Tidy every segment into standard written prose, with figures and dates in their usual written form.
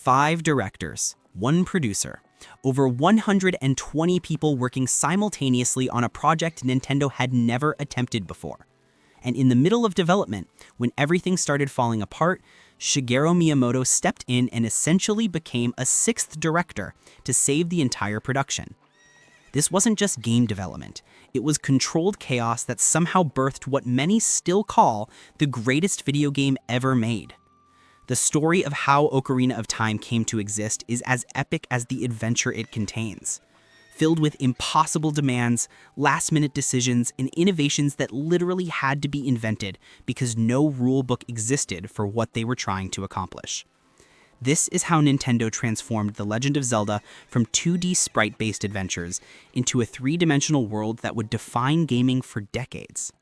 5 directors, 1 producer, over 120 people working simultaneously on a project Nintendo had never attempted before. And in the middle of development, when everything started falling apart, Shigeru Miyamoto stepped in and essentially became a 6th director to save the entire production. This wasn't just game development. It was controlled chaos that somehow birthed what many still call the greatest video game ever made. The story of how Ocarina of Time came to exist is as epic as the adventure it contains, filled with impossible demands, last-minute decisions, and innovations that literally had to be invented because no rulebook existed for what they were trying to accomplish. This is how Nintendo transformed The Legend of Zelda from 2D sprite-based adventures into a 3-dimensional world that would define gaming for decades.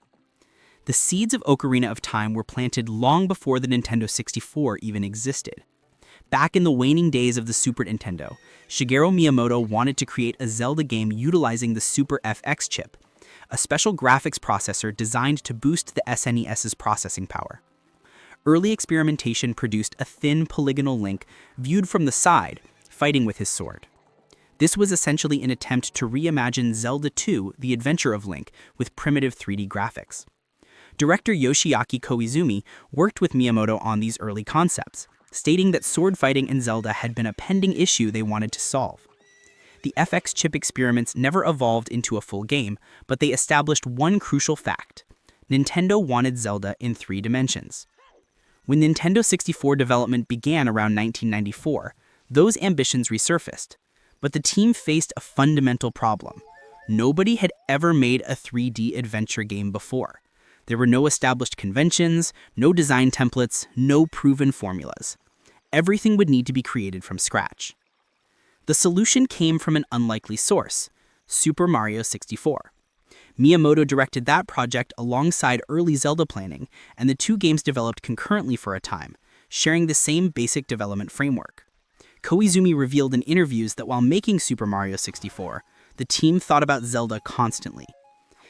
The seeds of Ocarina of Time were planted long before the Nintendo 64 even existed. Back in the waning days of the Super Nintendo, Shigeru Miyamoto wanted to create a Zelda game utilizing the Super FX chip, a special graphics processor designed to boost the SNES's processing power. Early experimentation produced a thin polygonal Link viewed from the side, fighting with his sword. This was essentially an attempt to reimagine Zelda 2: The Adventure of Link with primitive 3D graphics. Director Yoshiaki Koizumi worked with Miyamoto on these early concepts, stating that sword fighting in Zelda had been a pending issue they wanted to solve. The FX chip experiments never evolved into a full game, but they established one crucial fact: Nintendo wanted Zelda in 3 dimensions. When Nintendo 64 development began around 1994, those ambitions resurfaced, but the team faced a fundamental problem. Nobody had ever made a 3D adventure game before. There were no established conventions, no design templates, no proven formulas. Everything would need to be created from scratch. The solution came from an unlikely source: Super Mario 64. Miyamoto directed that project alongside early Zelda planning, and the 2 games developed concurrently for a time, sharing the same basic development framework. Koizumi revealed in interviews that while making Super Mario 64, the team thought about Zelda constantly.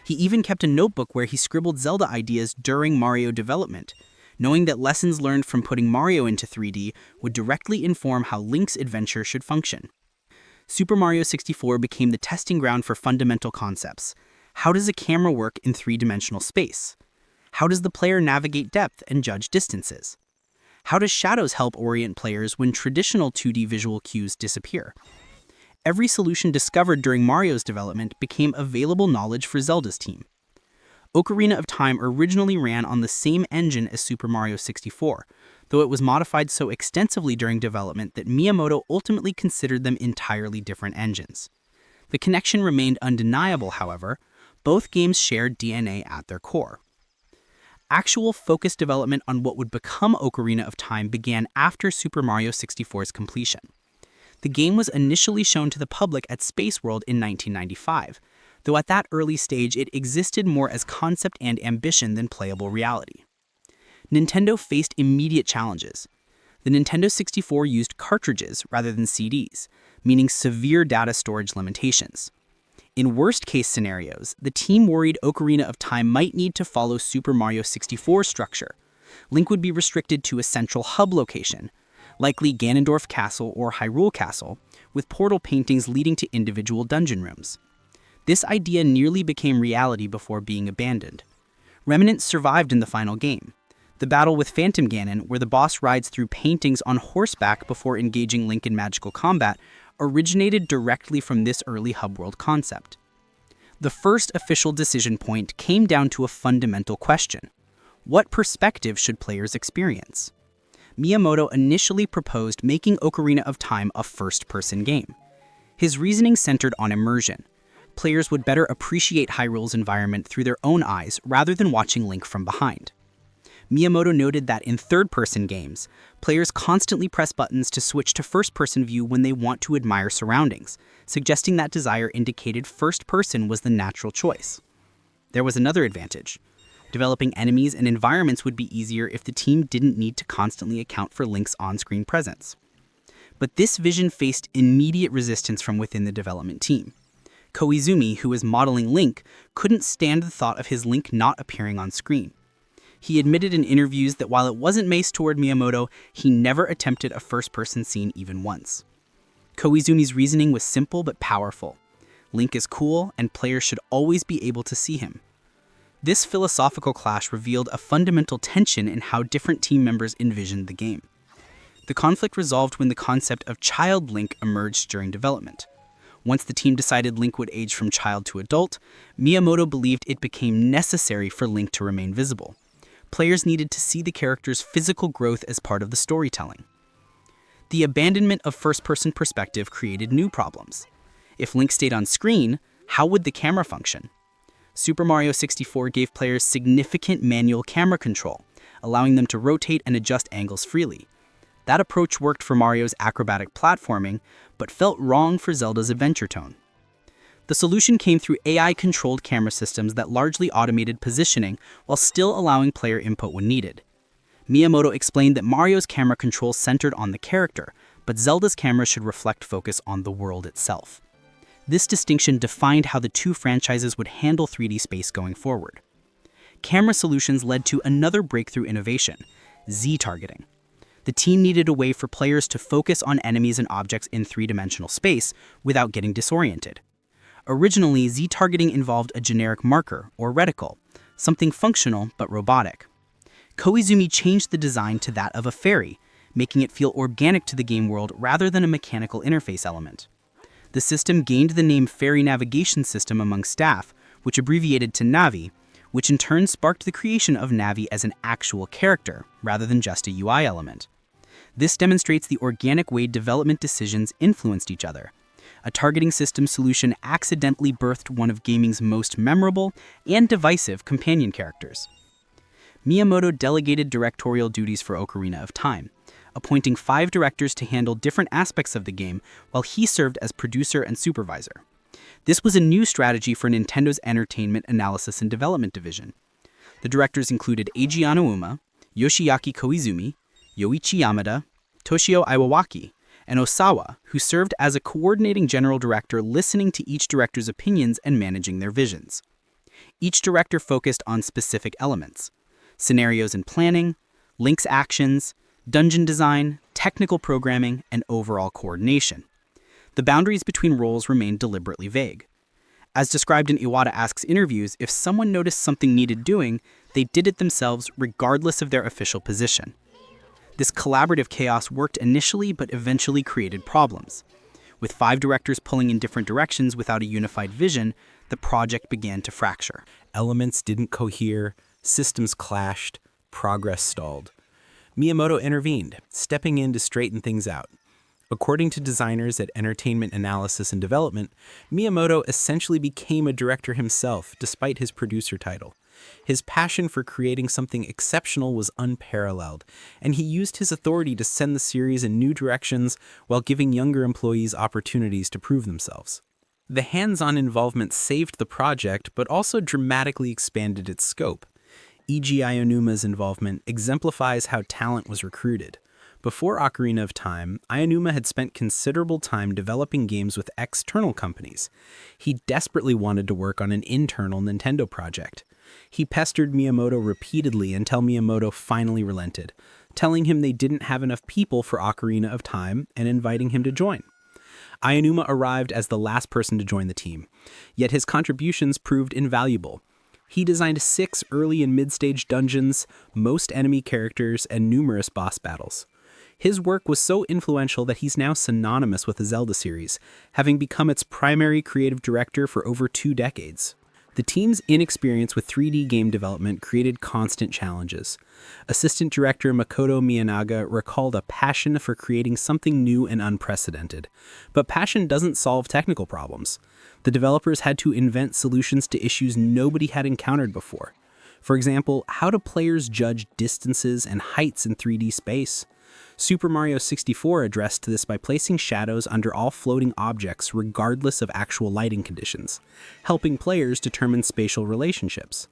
He even kept a notebook where he scribbled Zelda ideas during Mario development, knowing that lessons learned from putting Mario into 3D would directly inform how Link's adventure should function. Super Mario 64 became the testing ground for fundamental concepts. How does a camera work in 3-dimensional space? How does the player navigate depth and judge distances? How does shadows help orient players when traditional 2D visual cues disappear? Every solution discovered during Mario's development became available knowledge for Zelda's team. Ocarina of Time originally ran on the same engine as Super Mario 64, though it was modified so extensively during development that Miyamoto ultimately considered them entirely different engines. The connection remained undeniable, however. Both games shared DNA at their core. Actual focused development on what would become Ocarina of Time began after Super Mario 64's completion. The game was initially shown to the public at Space World in 1995, though at that early stage it existed more as concept and ambition than playable reality. Nintendo faced immediate challenges. The Nintendo 64 used cartridges rather than CDs, meaning severe data storage limitations. In worst-case scenarios, the team worried Ocarina of Time might need to follow Super Mario 64's structure. Link would be restricted to a central hub location, likely Ganondorf Castle or Hyrule Castle, with portal paintings leading to individual dungeon rooms. This idea nearly became reality before being abandoned. Remnants survived in the final game. The battle with Phantom Ganon, where the boss rides through paintings on horseback before engaging Link in magical combat, originated directly from this early hub world concept. The first official decision point came down to a fundamental question: what perspective should players experience? Miyamoto initially proposed making Ocarina of Time a first-person game. His reasoning centered on immersion. Players would better appreciate Hyrule's environment through their own eyes rather than watching Link from behind. Miyamoto noted that in third-person games, players constantly press buttons to switch to first-person view when they want to admire surroundings, suggesting that desire indicated first-person was the natural choice. There was another advantage. Developing enemies and environments would be easier if the team didn't need to constantly account for Link's on-screen presence. But this vision faced immediate resistance from within the development team. Koizumi, who was modeling Link, couldn't stand the thought of his Link not appearing on screen. He admitted in interviews that while it wasn't maced toward Miyamoto, he never attempted a first-person scene even once. Koizumi's reasoning was simple but powerful. Link is cool, and players should always be able to see him. This philosophical clash revealed a fundamental tension in how different team members envisioned the game. The conflict resolved when the concept of child Link emerged during development. Once the team decided Link would age from child to adult, Miyamoto believed it became necessary for Link to remain visible. Players needed to see the character's physical growth as part of the storytelling. The abandonment of first-person perspective created new problems. If Link stayed on screen, how would the camera function? Super Mario 64 gave players significant manual camera control, allowing them to rotate and adjust angles freely. That approach worked for Mario's acrobatic platforming, but felt wrong for Zelda's adventure tone. The solution came through AI-controlled camera systems that largely automated positioning while still allowing player input when needed. Miyamoto explained that Mario's camera control centered on the character, but Zelda's camera should reflect focus on the world itself. This distinction defined how the two franchises would handle 3D space going forward. Camera solutions led to another breakthrough innovation, Z-targeting. The team needed a way for players to focus on enemies and objects in three-dimensional space without getting disoriented. Originally, Z-targeting involved a generic marker, or reticle, something functional but robotic. Koizumi changed the design to that of a fairy, making it feel organic to the game world rather than a mechanical interface element. The system gained the name Fairy Navigation System among staff, which abbreviated to Navi, which in turn sparked the creation of Navi as an actual character, rather than just a UI element. This demonstrates the organic way development decisions influenced each other. A targeting system solution accidentally birthed one of gaming's most memorable and divisive companion characters. Miyamoto delegated directorial duties for Ocarina of Time, appointing 5 directors to handle different aspects of the game while he served as producer and supervisor. This was a new strategy for Nintendo's Entertainment Analysis and Development Division. The directors included Eiji Aonuma, Yoshiaki Koizumi, Yoichi Yamada, Toshio Iwawaki, and Osawa, who served as a coordinating general director listening to each director's opinions and managing their visions. Each director focused on specific elements: scenarios and planning, Link's actions, dungeon design, technical programming, and overall coordination. The boundaries between roles remained deliberately vague. As described in Iwata Asks interviews, if someone noticed something needed doing, they did it themselves regardless of their official position. This collaborative chaos worked initially but eventually created problems. With 5 directors pulling in different directions without a unified vision, the project began to fracture. Elements didn't cohere, systems clashed, progress stalled. Miyamoto intervened, stepping in to straighten things out. According to designers at Entertainment Analysis and Development, Miyamoto essentially became a director himself, despite his producer title. His passion for creating something exceptional was unparalleled, and he used his authority to send the series in new directions while giving younger employees opportunities to prove themselves. The hands-on involvement saved the project, but also dramatically expanded its scope. Eiji Aonuma's involvement exemplifies how talent was recruited. Before Ocarina of Time, Aonuma had spent considerable time developing games with external companies. He desperately wanted to work on an internal Nintendo project. He pestered Miyamoto repeatedly until Miyamoto finally relented, telling him they didn't have enough people for Ocarina of Time and inviting him to join. Aonuma arrived as the last person to join the team, yet his contributions proved invaluable. He designed 6 early and mid-stage dungeons, most enemy characters, and numerous boss battles. His work was so influential that he's now synonymous with the Zelda series, having become its primary creative director for over 2 decades. The team's inexperience with 3D game development created constant challenges. Assistant director Makoto Miyanaga recalled a passion for creating something new and unprecedented. But passion doesn't solve technical problems. The developers had to invent solutions to issues nobody had encountered before. For example, how do players judge distances and heights in 3D space? Super Mario 64 addressed this by placing shadows under all floating objects regardless of actual lighting conditions, helping players determine spatial relationships.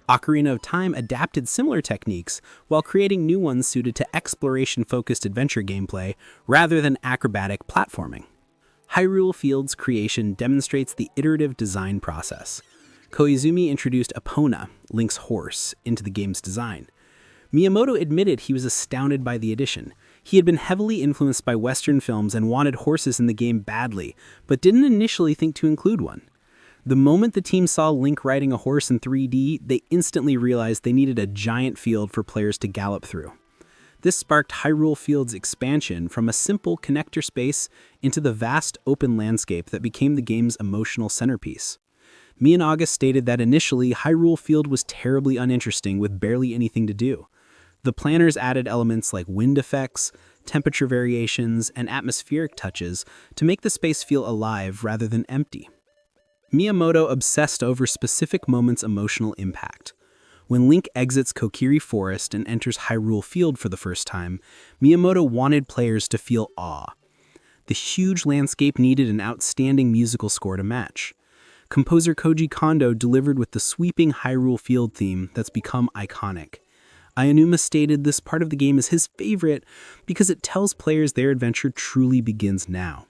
Ocarina of Time adapted similar techniques while creating new ones suited to exploration-focused adventure gameplay rather than acrobatic platforming. Hyrule Field's creation demonstrates the iterative design process. Koizumi introduced Epona, Link's horse, into the game's design. Miyamoto admitted he was astounded by the addition. He had been heavily influenced by Western films and wanted horses in the game badly, but didn't initially think to include one. The moment the team saw Link riding a horse in 3D, they instantly realized they needed a giant field for players to gallop through. This sparked Hyrule Field's expansion from a simple connector space into the vast open landscape that became the game's emotional centerpiece. Miyanaga stated that initially, Hyrule Field was terribly uninteresting with barely anything to do. The planners added elements like wind effects, temperature variations, and atmospheric touches to make the space feel alive rather than empty. Miyamoto obsessed over specific moments' emotional impact. When Link exits Kokiri Forest and enters Hyrule Field for the first time, Miyamoto wanted players to feel awe. The huge landscape needed an outstanding musical score to match. Composer Koji Kondo delivered with the sweeping Hyrule Field theme that's become iconic. Aonuma stated this part of the game is his favorite because it tells players their adventure truly begins now.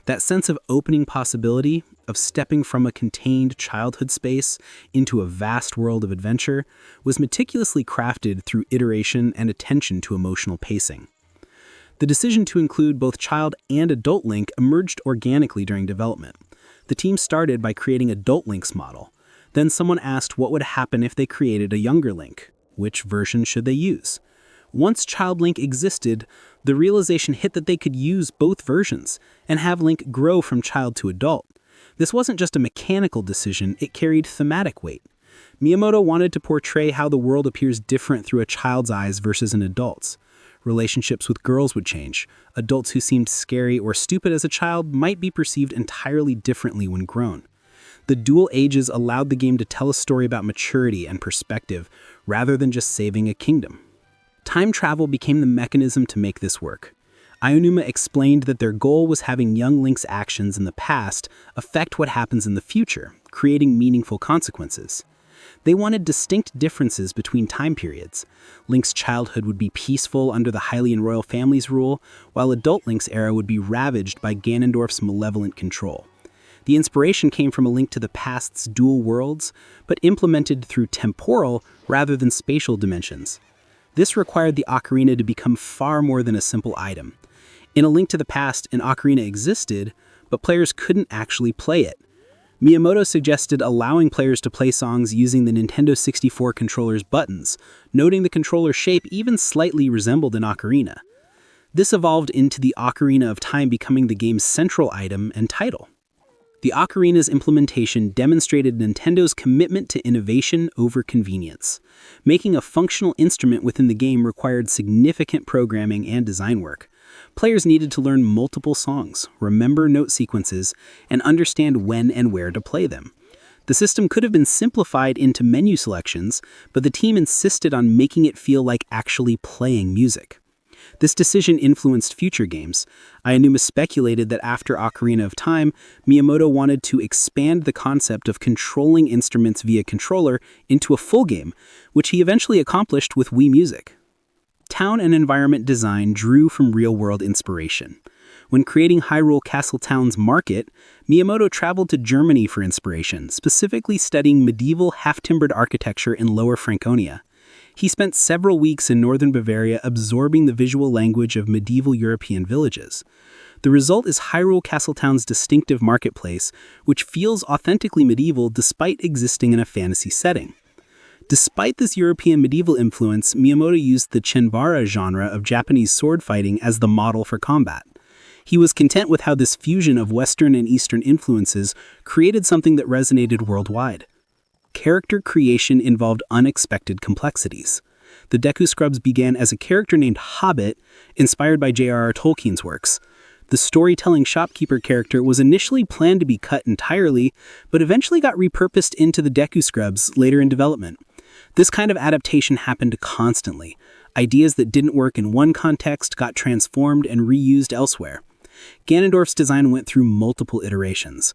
That sense of opening possibility, of stepping from a contained childhood space into a vast world of adventure, was meticulously crafted through iteration and attention to emotional pacing. The decision to include both child and adult Link emerged organically during development. The team started by creating adult Link's model. Then someone asked what would happen if they created a younger Link. Which version should they use? Once Child Link existed, the realization hit that they could use both versions and have Link grow from child to adult. This wasn't just a mechanical decision, it carried thematic weight. Miyamoto wanted to portray how the world appears different through a child's eyes versus an adult's. Relationships with girls would change. Adults who seemed scary or stupid as a child might be perceived entirely differently when grown. The dual ages allowed the game to tell a story about maturity and perspective, rather than just saving a kingdom. Time travel became the mechanism to make this work. Aonuma explained that their goal was having young Link's actions in the past affect what happens in the future, creating meaningful consequences. They wanted distinct differences between time periods. Link's childhood would be peaceful under the Hylian royal family's rule, while adult Link's era would be ravaged by Ganondorf's malevolent control. The inspiration came from A Link to the Past's dual worlds, but implemented through temporal rather than spatial dimensions. This required the ocarina to become far more than a simple item. In A Link to the Past, an ocarina existed, but players couldn't actually play it. Miyamoto suggested allowing players to play songs using the Nintendo 64 controller's buttons, noting the controller's shape even slightly resembled an ocarina. This evolved into the Ocarina of Time becoming the game's central item and title. The ocarina's implementation demonstrated Nintendo's commitment to innovation over convenience. Making a functional instrument within the game required significant programming and design work. Players needed to learn multiple songs, remember note sequences, and understand when and where to play them. The system could have been simplified into menu selections, but the team insisted on making it feel like actually playing music. This decision influenced future games. Aonuma speculated that after Ocarina of Time, Miyamoto wanted to expand the concept of controlling instruments via controller into a full game, which he eventually accomplished with Wii Music. Town and environment design drew from real-world inspiration. When creating Hyrule Castle Town's market, Miyamoto traveled to Germany for inspiration, specifically studying medieval half-timbered architecture in Lower Franconia. He spent several weeks in northern Bavaria absorbing the visual language of medieval European villages. The result is Hyrule Castletown's distinctive marketplace, which feels authentically medieval despite existing in a fantasy setting. Despite this European medieval influence, Miyamoto used the Chenbara genre of Japanese sword fighting as the model for combat. He was content with how this fusion of Western and Eastern influences created something that resonated worldwide. Character creation involved unexpected complexities. The Deku Scrubs began as a character named Hobbit, inspired by J.R.R. Tolkien's works. The storytelling shopkeeper character was initially planned to be cut entirely, but eventually got repurposed into the Deku Scrubs later in development. This kind of adaptation happened constantly. Ideas that didn't work in one context got transformed and reused elsewhere. Ganondorf's design went through multiple iterations.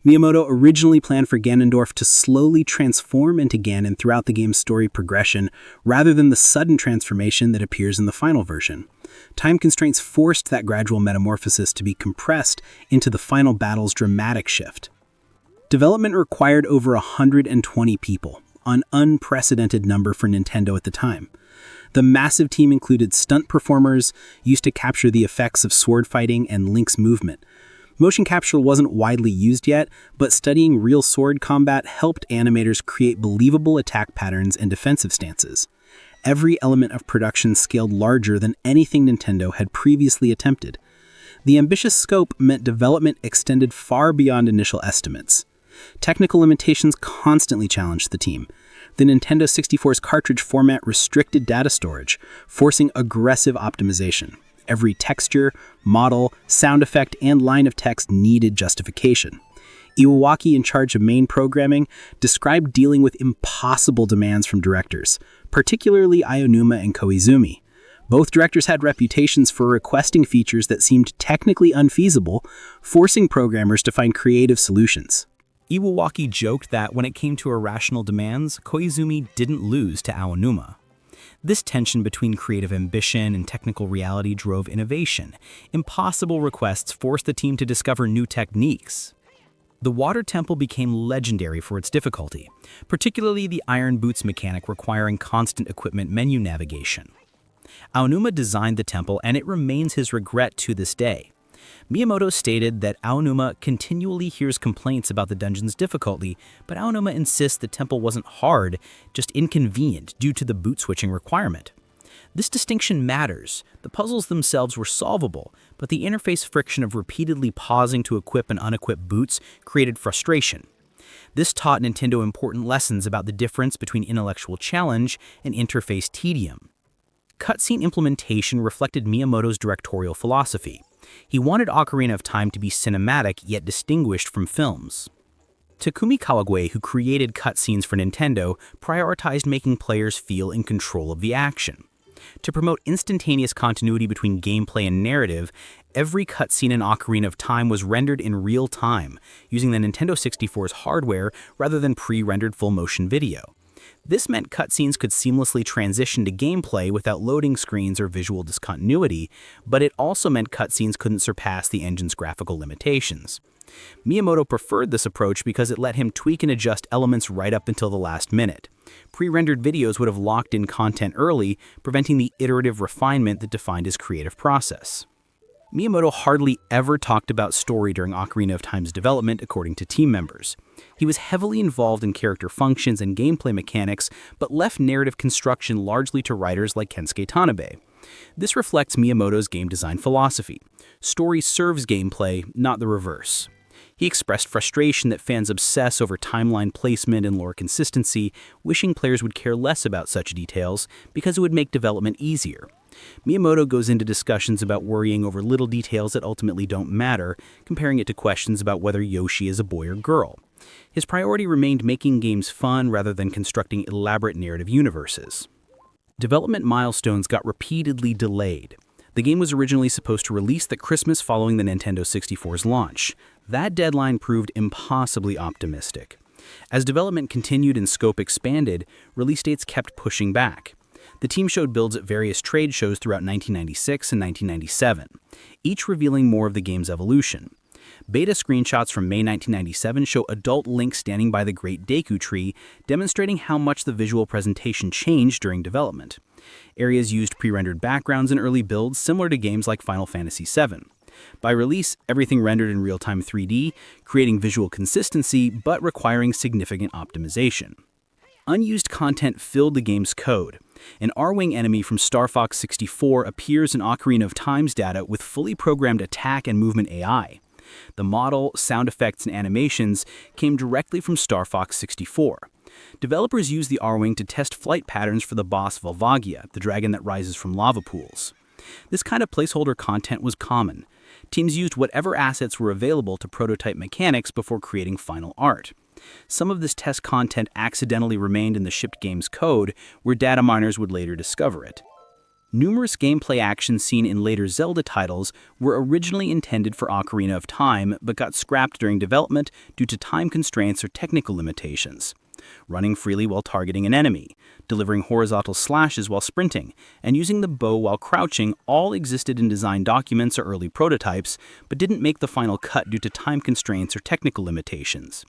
Miyamoto originally planned for Ganondorf to slowly transform into Ganon throughout the game's story progression, rather than the sudden transformation that appears in the final version. Time constraints forced that gradual metamorphosis to be compressed into the final battle's dramatic shift. Development required over 120 people, an unprecedented number for Nintendo at the time. The massive team included stunt performers used to capture the effects of sword fighting and Link's movement. Motion capture wasn't widely used yet, but studying real sword combat helped animators create believable attack patterns and defensive stances. Every element of production scaled larger than anything Nintendo had previously attempted. The ambitious scope meant development extended far beyond initial estimates. Technical limitations constantly challenged the team. The Nintendo 64's cartridge format restricted data storage, forcing aggressive optimization. Every texture, model, sound effect, and line of text needed justification. Iwawaki, in charge of main programming, described dealing with impossible demands from directors, particularly Aonuma and Koizumi. Both directors had reputations for requesting features that seemed technically unfeasible, forcing programmers to find creative solutions. Iwawaki joked that when it came to irrational demands, Koizumi didn't lose to Aonuma. This tension between creative ambition and technical reality drove innovation. Impossible requests forced the team to discover new techniques. The water temple became legendary for its difficulty, particularly the iron boots mechanic requiring constant equipment menu navigation. Aonuma designed the temple, and it remains his regret to this day. Miyamoto stated that Aonuma continually hears complaints about the dungeon's difficulty, but Aonuma insists the temple wasn't hard, just inconvenient due to the boot switching requirement. This distinction matters. The puzzles themselves were solvable, but the interface friction of repeatedly pausing to equip and unequip boots created frustration. This taught Nintendo important lessons about the difference between intellectual challenge and interface tedium. Cutscene implementation reflected Miyamoto's directorial philosophy. He wanted Ocarina of Time to be cinematic yet distinguished from films. Takumi Kawagwe, who created cutscenes for Nintendo, prioritized making players feel in control of the action. To promote instantaneous continuity between gameplay and narrative, every cutscene in Ocarina of Time was rendered in real time, using the Nintendo 64's hardware rather than pre-rendered full-motion video. This meant cutscenes could seamlessly transition to gameplay without loading screens or visual discontinuity, but it also meant cutscenes couldn't surpass the engine's graphical limitations. Miyamoto preferred this approach because it let him tweak and adjust elements right up until the last minute. Pre-rendered videos would have locked in content early, preventing the iterative refinement that defined his creative process. Miyamoto hardly ever talked about story during Ocarina of Time's development, according to team members. He was heavily involved in character functions and gameplay mechanics, but left narrative construction largely to writers like Kensuke Tanabe. This reflects Miyamoto's game design philosophy. Story serves gameplay, not the reverse. He expressed frustration that fans obsess over timeline placement and lore consistency, wishing players would care less about such details because it would make development easier. Miyamoto goes into discussions about worrying over little details that ultimately don't matter, comparing it to questions about whether Yoshi is a boy or girl. His priority remained making games fun rather than constructing elaborate narrative universes. Development milestones got repeatedly delayed. The game was originally supposed to release the Christmas following the Nintendo 64's launch. That deadline proved impossibly optimistic. As development continued and scope expanded, release dates kept pushing back. The team showed builds at various trade shows throughout 1996 and 1997, each revealing more of the game's evolution. Beta screenshots from May 1997 show adult Link standing by the Great Deku Tree, demonstrating how much the visual presentation changed during development. Areas used pre-rendered backgrounds in early builds, similar to games like Final Fantasy VII. By release, everything rendered in real-time 3D, creating visual consistency but requiring significant optimization. Unused content filled the game's code. An R-Wing enemy from Star Fox 64 appears in Ocarina of Time's data with fully programmed attack and movement AI. The model, sound effects, and animations came directly from Star Fox 64. Developers used the R-Wing to test flight patterns for the boss Volvagia, the dragon that rises from lava pools. This kind of placeholder content was common. Teams used whatever assets were available to prototype mechanics before creating final art. Some of this test content accidentally remained in the shipped game's code, where data miners would later discover it. Numerous gameplay actions seen in later Zelda titles were originally intended for Ocarina of Time, but got scrapped during development due to time constraints or technical limitations. running freely while targeting an enemy, delivering horizontal slashes while sprinting, and using the bow while crouching all existed in design documents or early prototypes, but didn't make the final cut due to time constraints or technical limitations.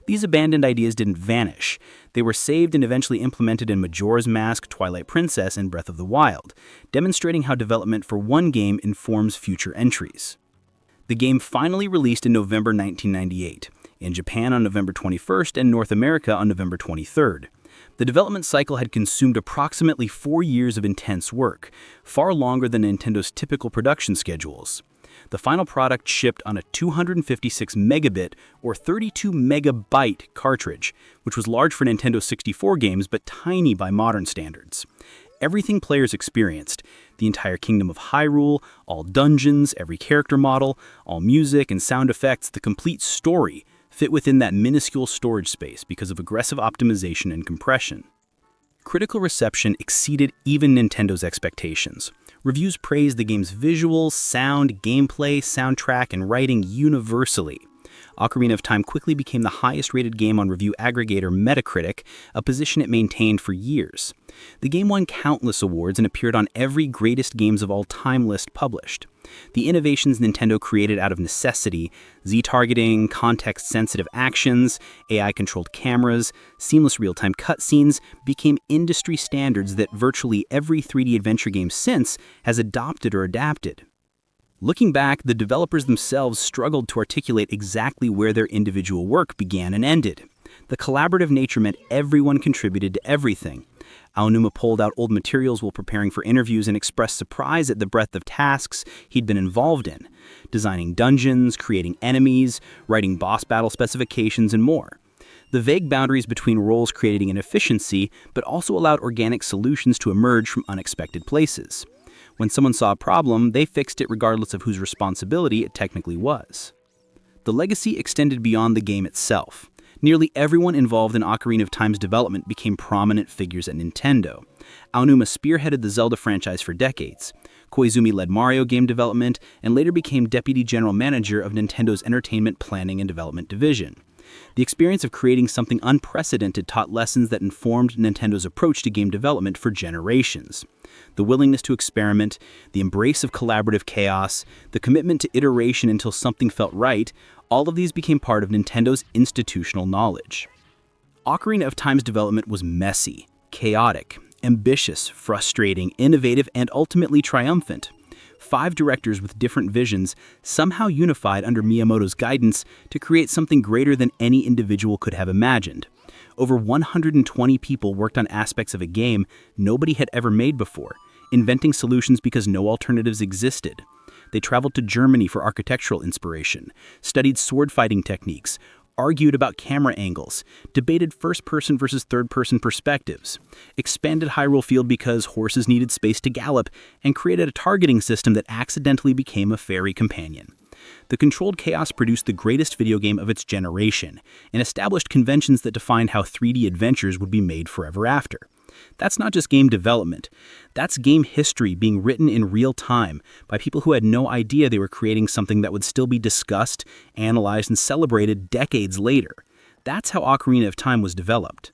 These abandoned ideas didn't vanish. They were saved and eventually implemented in Majora's Mask, Twilight Princess, and Breath of the Wild, demonstrating how development for one game informs future entries. The game finally released in November 1998, in Japan on November 21st and North America on November 23rd. The development cycle had consumed approximately 4 years of intense work, far longer than Nintendo's typical production schedules. The final product shipped on a 256 megabit or 32 megabyte cartridge, which was large for Nintendo 64 games but tiny by modern standards. Everything players experienced, the entire Kingdom of Hyrule, all dungeons, every character model, all music and sound effects, the complete story, fit within that minuscule storage space because of aggressive optimization and compression. Critical reception exceeded even Nintendo's expectations. Reviews praised the game's visuals, sound, gameplay, soundtrack, and writing universally. Ocarina of Time quickly became the highest-rated game on review aggregator Metacritic, a position it maintained for years. The game won countless awards and appeared on every greatest games of all time list published. The innovations Nintendo created out of necessity, Z-targeting, context-sensitive actions, AI-controlled cameras, seamless real-time cutscenes, became industry standards that virtually every 3D adventure game since has adopted or adapted. Looking back, the developers themselves struggled to articulate exactly where their individual work began and ended. The collaborative nature meant everyone contributed to everything. Aonuma pulled out old materials while preparing for interviews and expressed surprise at the breadth of tasks he'd been involved in, designing dungeons, creating enemies, writing boss battle specifications, and more. The vague boundaries between roles created inefficiency, but also allowed organic solutions to emerge from unexpected places. When someone saw a problem, they fixed it regardless of whose responsibility it technically was. The legacy extended beyond the game itself. Nearly everyone involved in Ocarina of Time's development became prominent figures at Nintendo. Aonuma spearheaded the Zelda franchise for decades. Koizumi led Mario game development and later became deputy general manager of Nintendo's Entertainment Planning and Development Division. The experience of creating something unprecedented taught lessons that informed Nintendo's approach to game development for generations. The willingness to experiment, the embrace of collaborative chaos, the commitment to iteration until something felt right, all of these became part of Nintendo's institutional knowledge. Ocarina of Time's development was messy, chaotic, ambitious, frustrating, innovative, and ultimately triumphant. 5 directors with different visions somehow unified under Miyamoto's guidance to create something greater than any individual could have imagined. Over 120 people worked on aspects of a game nobody had ever made before, inventing solutions because no alternatives existed. They traveled to Germany for architectural inspiration, studied sword-fighting techniques, argued about camera angles, debated first-person versus third-person perspectives, expanded Hyrule Field because horses needed space to gallop, and created a targeting system that accidentally became a fairy companion. The controlled chaos produced the greatest video game of its generation, and established conventions that defined how 3D adventures would be made forever after. That's not just game development. That's game history being written in real time by people who had no idea they were creating something that would still be discussed, analyzed, and celebrated decades later. That's how Ocarina of Time was developed.